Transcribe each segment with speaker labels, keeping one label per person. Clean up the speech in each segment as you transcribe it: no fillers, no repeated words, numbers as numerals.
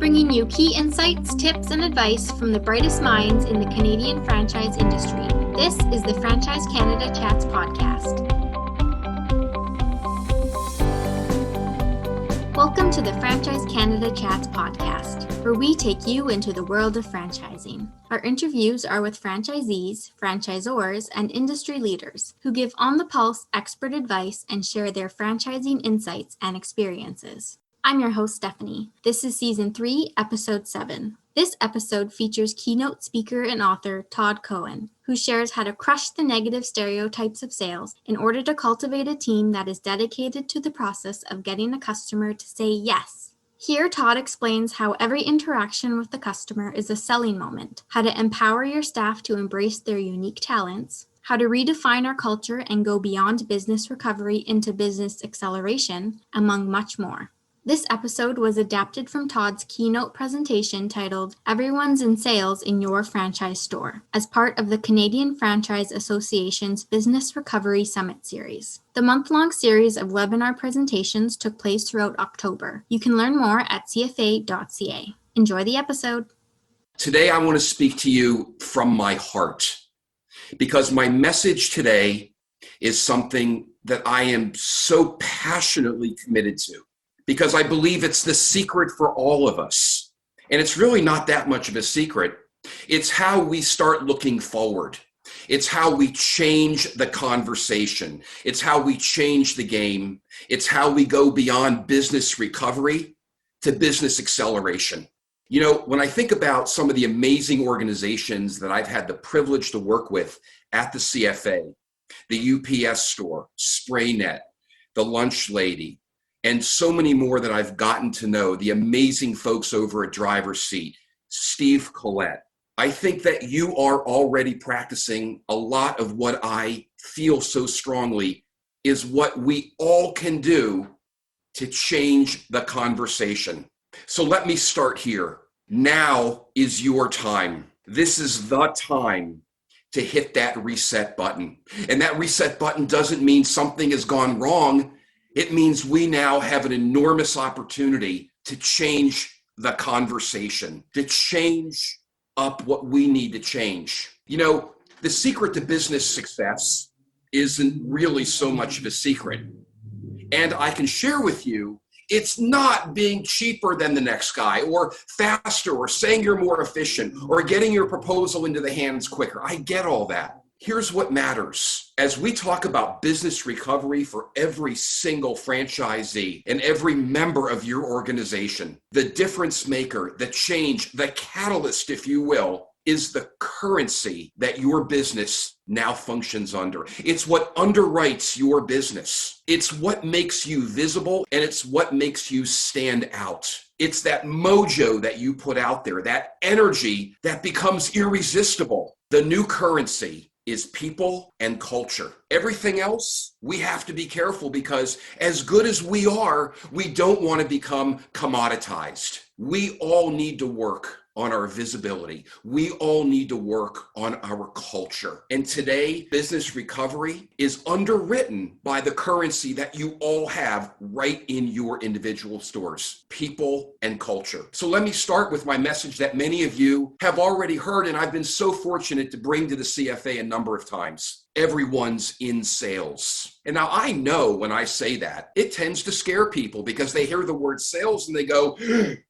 Speaker 1: bringing you key insights, tips, and advice from the brightest minds in the Canadian franchise industry. This is the Franchise Canada Chats podcast. Welcome to the Franchise Canada Chats podcast, where we take you into the world of franchising. Our interviews are with franchisees, franchisors, and industry leaders who give on-the-pulse expert advice and share their franchising insights and experiences. I'm your host, Stephanie. This is Season 3, Episode 7. This episode features keynote speaker and author Todd Cohen, who shares how to crush the negative stereotypes of sales in order to cultivate a team that is dedicated to the process of getting a customer to say yes. Here, Todd explains how every interaction with the customer is a selling moment, how to empower your staff to embrace their unique talents, how to redefine our culture and go beyond business recovery into business acceleration, among much more. This episode was adapted from Todd's keynote presentation titled Everyone's in Sales in Your Franchise Store, as part of the Canadian Franchise Association's Business Recovery Summit Series. The month-long series of webinar presentations took place throughout October. You can learn more at cfa.ca. Enjoy the episode.
Speaker 2: Today, I want to speak to you from my heart, because my message today is something that I am so passionately committed to. Because I believe it's the secret for all of us. And it's really not that much of a secret. It's how we start looking forward. It's how we change the conversation. It's how we change the game. It's how we go beyond business recovery to business acceleration. You know, when I think about some of the amazing organizations that I've had the privilege to work with at the CFA, the UPS store, SprayNet, the Lunch Lady, and so many more that I've gotten to know, the amazing folks over at Driver's Seat, Steve Collette. I think that you are already practicing a lot of what I feel so strongly is what we all can do to change the conversation. So let me start here. Now is your time. This is the time to hit that reset button. And that reset button doesn't mean something has gone wrong. It means we now have an enormous opportunity to change the conversation, to change up what we need to change. You know, the secret to business success isn't really so much of a secret. And I can share with you, it's not being cheaper than the next guy or faster or saying you're more efficient or getting your proposal into the hands quicker. I get all that. Here's what matters. As we talk about business recovery for every single franchisee and every member of your organization, the difference maker, the change, the catalyst, if you will, is the currency that your business now functions under. It's what underwrites your business. It's what makes you visible, and it's what makes you stand out. It's that mojo that you put out there, that energy that becomes irresistible. The new currency is people and culture. Everything else, we have to be careful, because as good as we are, we don't want to become commoditized. We all need to work on our visibility. We all need to work on our culture. And today, business recovery is underwritten by the currency that you all have right in your individual stores, people and culture. So let me start with my message that many of you have already heard, and I've been so fortunate to bring to the CFA a number of times. Everyone's in sales. And now I know when I say that, it tends to scare people because they hear the word sales and they go,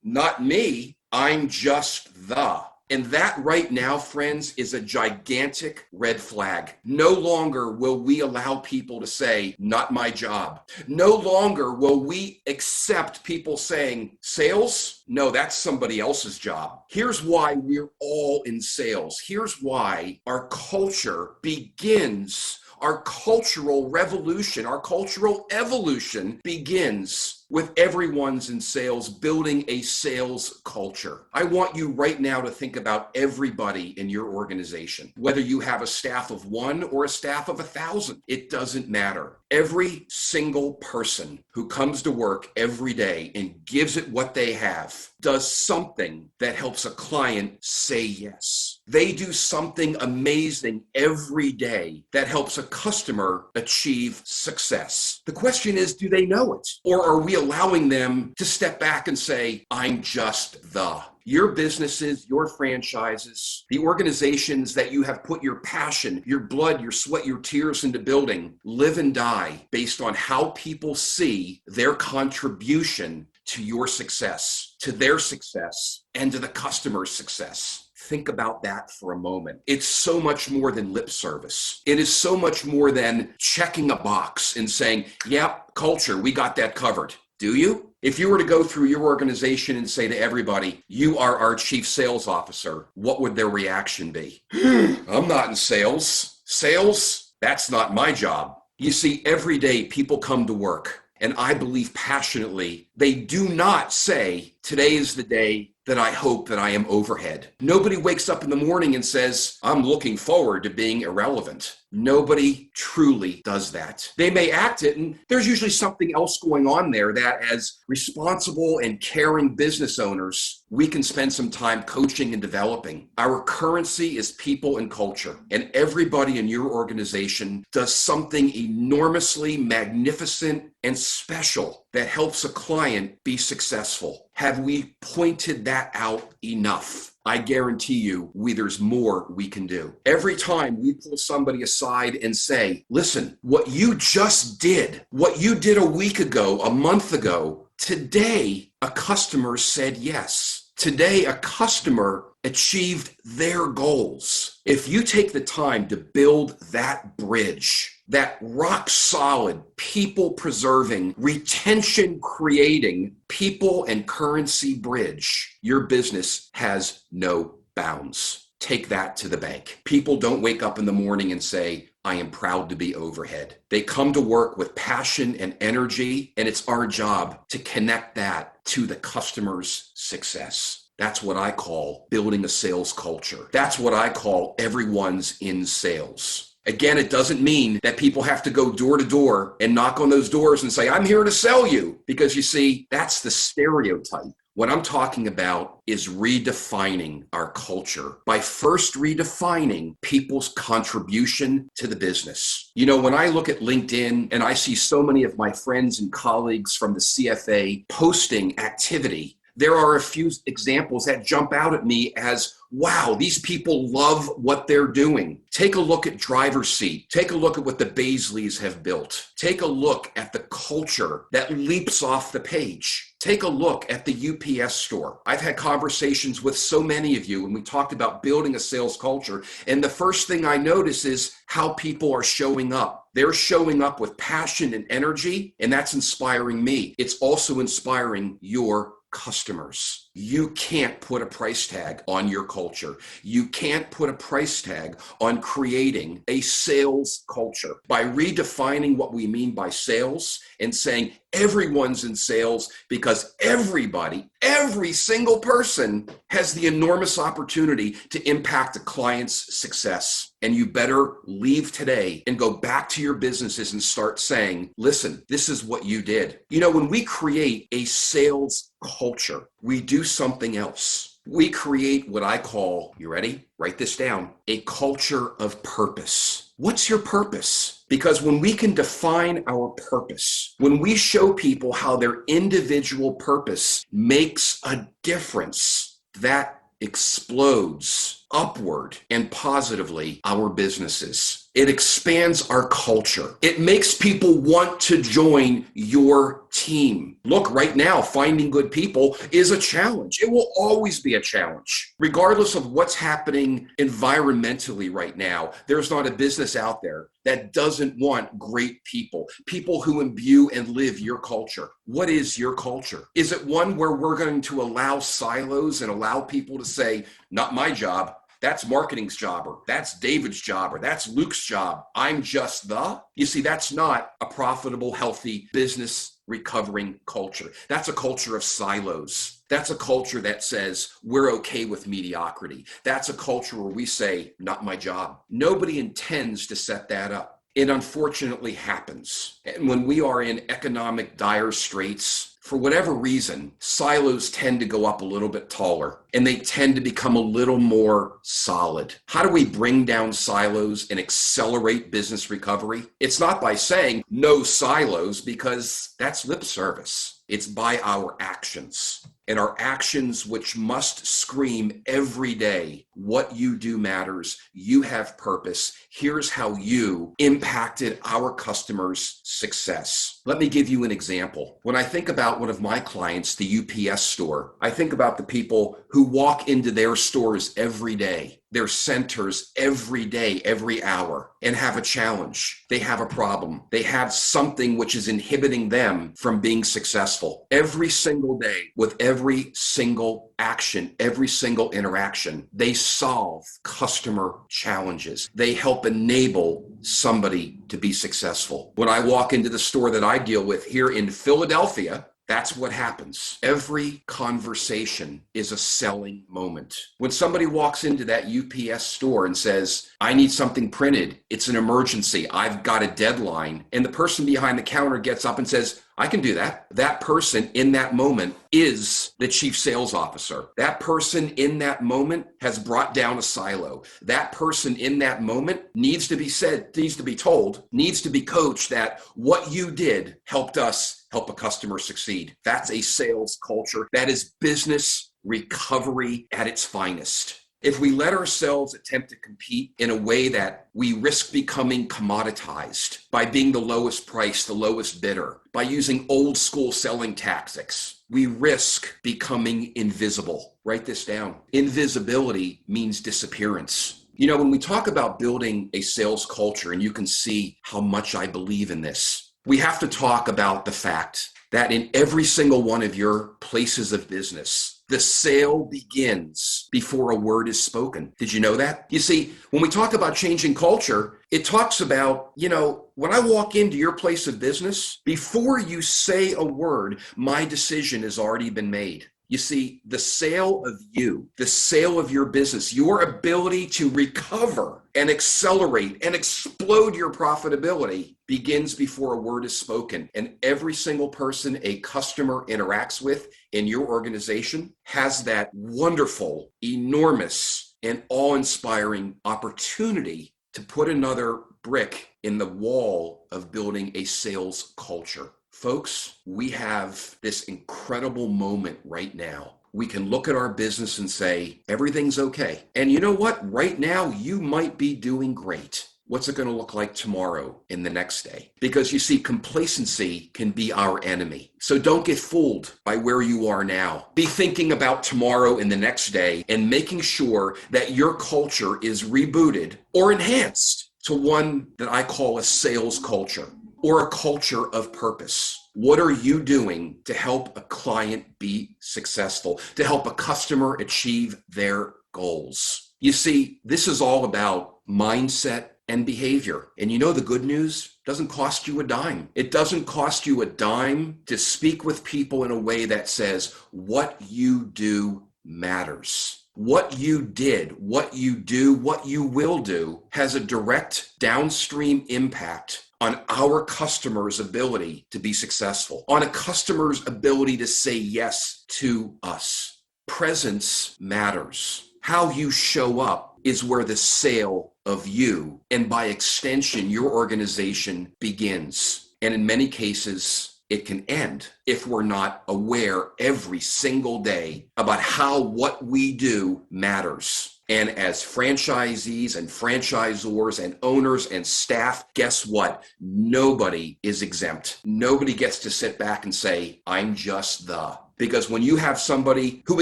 Speaker 2: not me. I'm just the. And that right now, friends, is a gigantic red flag. No longer will we allow people to say, not my job. No longer will we accept people saying, sales? No, that's somebody else's job. Here's why we're all in sales. Here's why our culture begins. Our cultural revolution, our cultural evolution begins with everyone's in sales, building a sales culture. I want you right now to think about everybody in your organization, whether you have a staff of 1 or a staff of 1,000. It doesn't matter. Every single person who comes to work every day and gives it what they have does something that helps a client say yes. They do something amazing every day that helps a customer achieve success. The question is, do they know it? Or are we allowing them to step back and say, I'm just the. Your businesses, your franchises, the organizations that you have put your passion, your blood, your sweat, your tears into building, live and die based on how people see their contribution to your success, to their success, and to the customer's success. Think about that for a moment. It's so much more than lip service. It is so much more than checking a box and saying, yep, culture, we got that covered. Do you? If you were to go through your organization and say to everybody, you are our chief sales officer, what would their reaction be? I'm not in sales. Sales? That's not my job. You see, every day people come to work, and I believe passionately, they do not say, today is the day that I hope that I am overhead. Nobody wakes up in the morning and says, I'm looking forward to being irrelevant. Nobody truly does that. They may act it, and there's usually something else going on there that as responsible and caring business owners, we can spend some time coaching and developing. Our currency is people and culture, and everybody in your organization does something enormously magnificent and special that helps a client be successful. Have we pointed that out enough? I guarantee you, there's more we can do. Every time we pull somebody aside and say, listen, what you just did, what you did a week ago, a month ago, today a customer said yes. Today a customer achieved their goals. If you take the time to build that bridge, that rock solid, people preserving, retention creating, people and currency bridge, your business has no bounds. Take that to the bank. People don't wake up in the morning and say, I am proud to be overhead. They come to work with passion and energy, and it's our job to connect that to the customer's success. That's what I call building a sales culture. That's what I call everyone's in sales. Again, it doesn't mean that people have to go door to door and knock on those doors and say, I'm here to sell you. Because you see, that's the stereotype. What I'm talking about is redefining our culture by first redefining people's contribution to the business. You know, when I look at LinkedIn and I see so many of my friends and colleagues from the CFA posting activity, there are a few examples that jump out at me as, wow, these people love what they're doing. Take a look at Driver's Seat. Take a look at what the Baisleys have built. Take a look at the culture that leaps off the page. Take a look at the UPS store. I've had conversations with so many of you, and we talked about building a sales culture. And the first thing I notice is how people are showing up. They're showing up with passion and energy, and that's inspiring me. It's also inspiring your customers. You can't put a price tag on your culture. You can't put a price tag on creating a sales culture. By redefining what we mean by sales and saying everyone's in sales, because everybody, every single person has the enormous opportunity to impact a client's success. And you better leave today and go back to your businesses and start saying, listen, this is what you did. You know, when we create a sales culture, we do something else. We create what I call, you ready? Write this down, a culture of purpose. What's your purpose? Because when we can define our purpose, when we show people how their individual purpose makes a difference, that explodes upward and positively our businesses. It expands our culture. It makes people want to join your team. Look, right now, finding good people is a challenge. It will always be a challenge. Regardless of what's happening environmentally right now, there's not a business out there that doesn't want great people, people who imbue and live your culture. What is your culture? Is it one where we're going to allow silos and allow people to say, not my job, that's marketing's job, or that's David's job, or that's Luke's job. I'm just the. You see, that's not a profitable, healthy business recovering culture. That's a culture of silos. That's a culture that says we're okay with mediocrity. That's a culture where we say, not my job. Nobody intends to set that up. It unfortunately happens. And when we are in economic dire straits, for whatever reason, silos tend to go up a little bit taller and they tend to become a little more solid. How do we bring down silos and accelerate business recovery? It's not by saying no silos, because that's lip service. It's by our actions. And our actions, which must scream every day, what you do matters. You have purpose. Here's how you impacted our customers' success. Let me give you an example. When I think about one of my clients, the UPS store, I think about the people who walk into their stores every day, their centers every day, every hour, and have a challenge. They have a problem. They have something which is inhibiting them from being successful. Every single day, with every single action, every single interaction, they solve customer challenges. They help enable somebody to be successful. When I walk into the store that I deal with here in Philadelphia, that's what happens. Every conversation is a selling moment. When somebody walks into that UPS store and says, I need something printed, it's an emergency, I've got a deadline, and the person behind the counter gets up and says, I can do that. That person in that moment is the chief sales officer. That person in that moment has brought down a silo. That person in that moment needs to be told, needs to be coached that what you did helped us help a customer succeed. That's a sales culture. That is business recovery at its finest. If we let ourselves attempt to compete in a way that we risk becoming commoditized by being the lowest price, the lowest bidder, by using old school selling tactics, we risk becoming invisible. Write this down. Invisibility means disappearance. You know, when we talk about building a sales culture, and you can see how much I believe in this, we have to talk about the fact that in every single one of your places of business, the sale begins before a word is spoken. Did you know that? You see, when we talk about changing culture, it talks about, when I walk into your place of business, before you say a word, my decision has already been made. You see, the sale of you, the sale of your business, your ability to recover and accelerate and explode your profitability begins before a word is spoken. And every single person a customer interacts with in your organization has that wonderful, enormous, and awe-inspiring opportunity to put another brick in the wall of building a sales culture. Folks, we have this incredible moment right now. We can look at our business and say, everything's okay. And you know what? Right now, you might be doing great. What's it going to look like tomorrow and the next day? Because you see, complacency can be our enemy. So don't get fooled by where you are now. Be thinking about tomorrow and the next day and making sure that your culture is rebooted or enhanced to one that I call a sales culture, or a culture of purpose. What are you doing to help a client be successful, to help a customer achieve their goals? You see, this is all about mindset and behavior. And you know the good news? It doesn't cost you a dime. It doesn't cost you a dime to speak with people in a way that says, what you do matters. What you did, what you do, what you will do has a direct downstream impact on our customer's ability to be successful, on a customer's ability to say yes to us. Presence matters. How you show up is where the sale of you, and by extension, your organization begins. And in many cases, it can end if we're not aware every single day about how what we do matters. And as franchisees and franchisors and owners and staff, guess what? Nobody is exempt. Nobody gets to sit back and say, I'm just the. Because when you have somebody who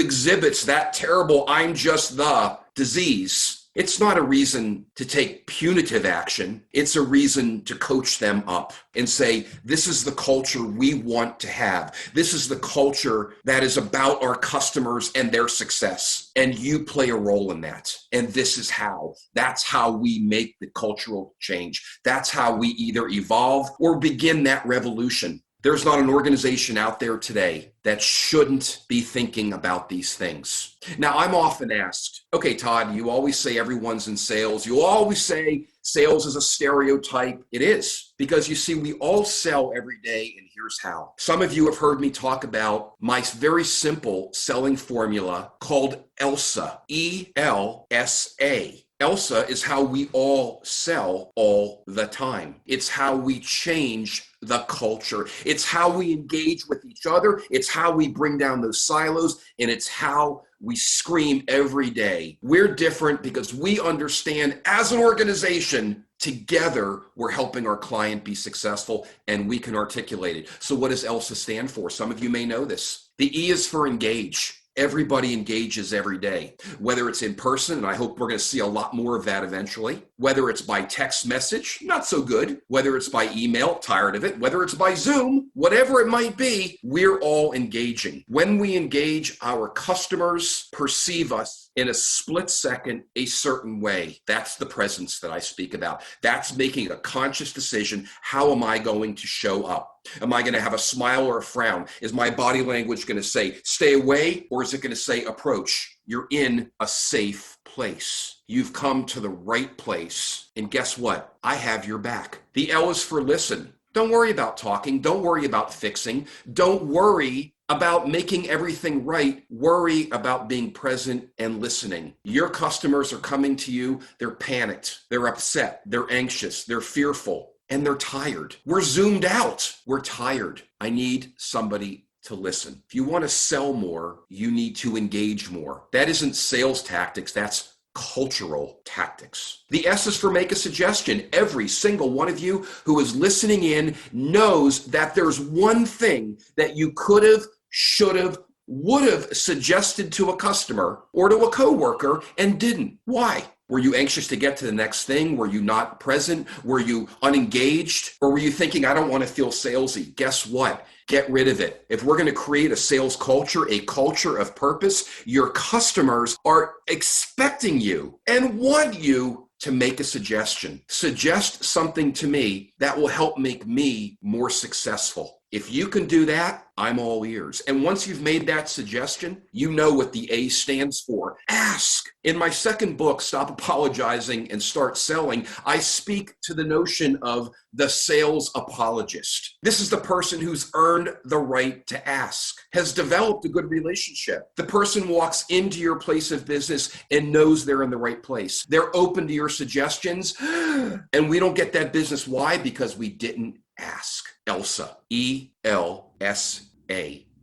Speaker 2: exhibits that terrible I'm just the disease, it's not a reason to take punitive action. It's a reason to coach them up and say, this is the culture we want to have. This is the culture that is about our customers and their success. And you play a role in that. And this is how. That's how we make the cultural change. That's how we either evolve or begin that revolution. There's not an organization out there today that shouldn't be thinking about these things. Now, I'm often asked, okay, Todd, you always say everyone's in sales. You always say sales is a stereotype. It is, because you see, we all sell every day, and here's how. Some of you have heard me talk about my very simple selling formula called ELSA, E-L-S-A. ELSA is how we all sell all the time. It's how we change the culture. It's how we engage with each other. It's how we bring down those silos, and it's how we scream every day. We're different because we understand as an organization, together, we're helping our client be successful, and we can articulate it. So what does ELSA stand for? Some of you may know this. The E is for engage. Everybody engages every day, whether it's in person, and I hope we're going to see a lot more of that eventually, whether it's by text message, not so good, whether it's by email, tired of it, whether it's by Zoom, whatever it might be, we're all engaging. When we engage, our customers perceive us in a split second a certain way. That's the presence that I speak about. That's making a conscious decision. How am I going to show up? Am I going to have a smile or a frown? Is my body language going to say, stay away, or is it going to say, approach? You're in a safe place. You've come to the right place. And guess what? I have your back. The L is for listen. Don't worry about talking. Don't worry about fixing. Don't worry about making everything right. Worry about being present and listening. Your customers are coming to you. They're panicked. They're upset. They're anxious. They're fearful. And they're tired. We're zoomed out. We're tired. I need somebody to listen. If you want to sell more, you need to engage more. That isn't sales tactics. That's cultural tactics. The S is for make a suggestion. Every single one of you who is listening in knows that there's one thing that you could have, should have, would have suggested to a customer or to a coworker and didn't. Why? Were you anxious to get to the next thing? Were you not present? Were you unengaged? Or were you thinking, I don't want to feel salesy? Guess what? Get rid of it. If we're going to create a sales culture, a culture of purpose, your customers are expecting you and want you to make a suggestion. Suggest something to me that will help make me more successful. If you can do that, I'm all ears. And once you've made that suggestion, you know what the A stands for. Ask. In my second book, Stop Apologizing and Start Selling, I speak to the notion of the sales apologist. This is the person who's earned the right to ask, has developed a good relationship. The person walks into your place of business and knows they're in the right place. They're open to your suggestions, and we don't get that business. Why? Because we didn't ask. ELSA, E-L-S-A.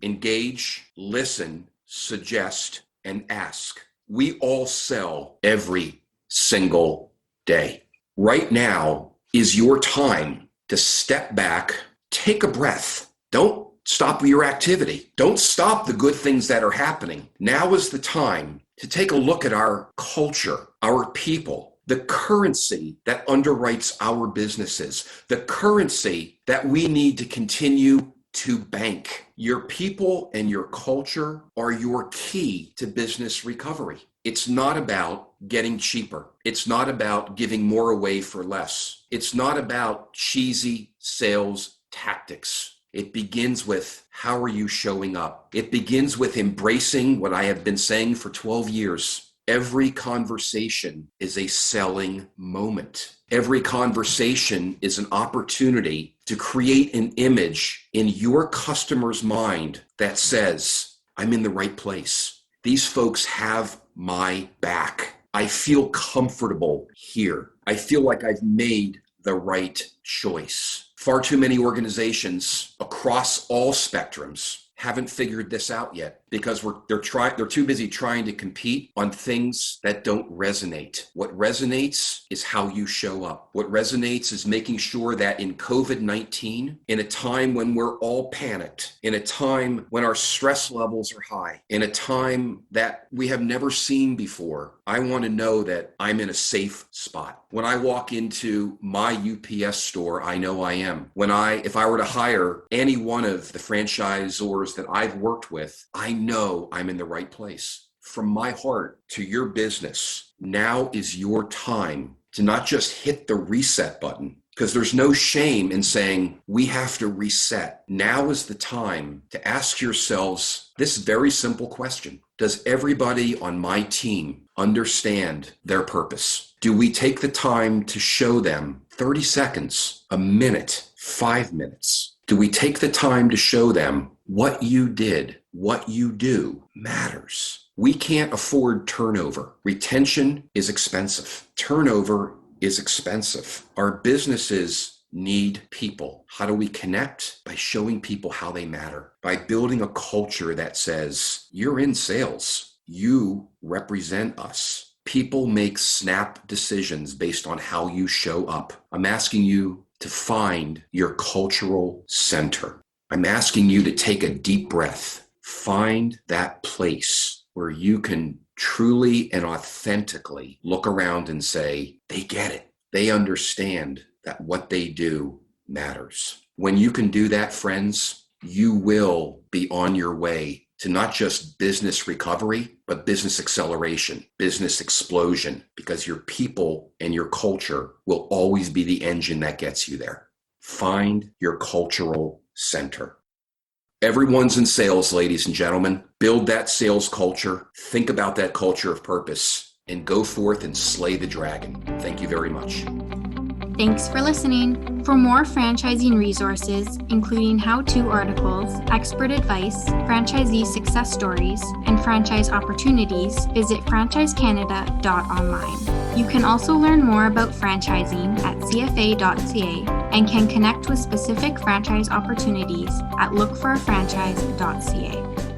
Speaker 2: Engage, listen, suggest, and ask. We all sell every single day. Right now is your time to step back, take a breath. Don't stop your activity. Don't stop the good things that are happening. Now is the time to take a look at our culture, our people, the currency that underwrites our businesses, the currency that we need to continue to bank. Your people and your culture are your key to business recovery. It's not about getting cheaper. It's not about giving more away for less. It's not about cheesy sales tactics. It begins with, how are you showing up? It begins with embracing what I have been saying for 12 years. Every conversation is a selling moment. Every conversation is an opportunity to create an image in your customer's mind that says, I'm in the right place. These folks have my back. I feel comfortable here. I feel like I've made the right choice. Far too many organizations across all spectrums haven't figured this out yet because they're too busy trying to compete on things that don't resonate. What resonates is how you show up. What resonates is making sure that in COVID-19, in a time when we're all panicked, in a time when our stress levels are high, in a time that we have never seen before, I want to know that I'm in a safe spot. When I walk into my UPS store, I know I am. If I were to hire any one of the franchisors that I've worked with, I know I'm in the right place. From my heart to your business, now is your time to not just hit the reset button, because there's no shame in saying we have to reset. Now is the time to ask yourselves this very simple question. Does everybody on my team understand their purpose? Do we take the time to show them 30 seconds, a minute, 5 minutes? Do we take the time to show them what you did, what you do matters? We can't afford turnover. Retention is expensive. Turnover is expensive. Our businesses need people. How do we connect? By showing people how they matter. By building a culture that says, you're in sales. You represent us. People make snap decisions based on how you show up. I'm asking you to find your cultural center. I'm asking you to take a deep breath. Find that place where you can truly and authentically look around and say, they get it. They understand that what they do matters. When you can do that, friends, you will be on your way to not just business recovery, but business acceleration, business explosion, because your people and your culture will always be the engine that gets you there. Find your cultural center. Everyone's in sales, ladies and gentlemen. Build that sales culture. Think about that culture of purpose and go forth and slay the dragon. Thank you very much.
Speaker 1: Thanks for listening. For more franchising resources, including how-to articles, expert advice, franchisee success stories, and franchise opportunities, visit franchisecanada.online. You can also learn more about franchising at cfa.ca and can connect with specific franchise opportunities at lookforafranchise.ca.